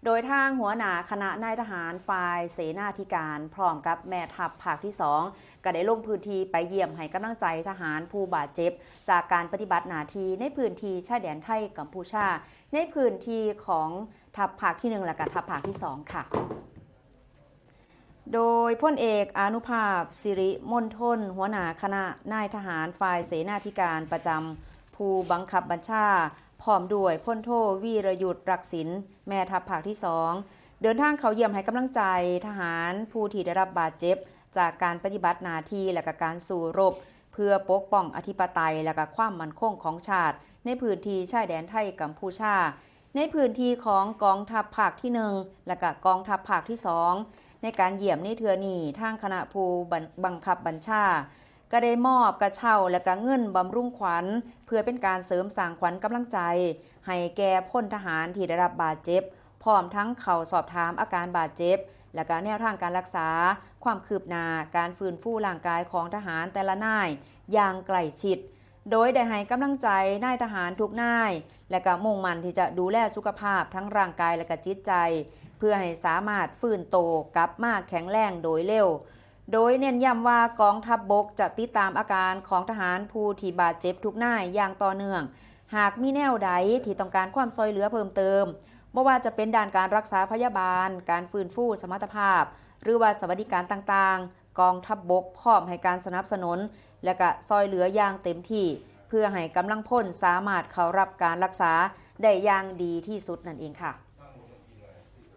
โดยทางหัวหน้าคณะนายทหารฝ่ายเสนาธิการพร้อมกับแม่ทัพภาคที่2ก็ได้ลงพื้นที่ไปเยี่ยมให้กำลังใจทหารผู้บาดเจ็บจากการปฏิบัติหน้าที่ในพื้นที่ชายแดนไทยกัมพูชาในพื้นที่ของทัพภาคที่1และก็ทัพภาคที่2ค่ะโดยพลเอกอานุภาพสิริมณฑลหัวหน้าคณะนายทหารฝ่ายเสนาธิการประจำผู้บังคับบัญชาพร้อมด้วยพลโทวีรยุทธรักษิณแม่ทัพภาคที่2เดินทางเขาเยี่ยมให้กำลังใจทหารผู้ที่ได้รับบาดเจ็บจากการปฏิบัติหน้าที่และการสู้รบเพื่อปกป้องอธิปไตยและความมั่นคงของชาติในพื้นที่ชายแดนไทยกัมพูชาในพื้นที่ของกองทัพภาคที่1และกองทัพภาคที่2ในการเยี่ยมในเทื่อนี้ทางคณะผู้บังคับบัญชาก็ได้มอบกระเช้าและก็เงินบำรุงขวัญเพื่อเป็นการเสริมสร้างขวัญกำลังใจให้แก่พลทหารที่ได้รับบาดเจ็บพร้อมทั้งเข้าสอบถามอาการบาดเจ็บและก็แนวทางการรักษาความคืบหน้าการฟื้นฟูร่างกายของทหารแต่ละนายอย่างใกล้ชิดโดยได้ให้กำลังใจนายทหารทุกนายและก็มุ่งมั่นที่จะดูแลสุขภาพทั้งร่างกายและก็จิตใจเพื่อให้สามารถฟื้นโตกลับมาแข็งแรงโดยเร็วโดยเน้นย้ำว่ากองทัพบกจะติดตามอาการของทหารผู้ที่บาดเจ็บทุกนายอย่างต่อเนื่องหากมีแนวใดที่ต้องการความช่วยเหลือเพิ่มเติมไม่ว่าจะเป็นด้านการรักษาพยาบาลการฟื้นฟูสมรรถภาพหรือว่าสวัสดิการต่างๆกองทัพบกพร้อมให้การสนับสนุนและก็ช่วยเหลืออย่างเต็มที่เพื่อให้กำลังพลสามารถเข้ารับการรักษาได้อย่างดีที่สุดนั่นเองค่ะ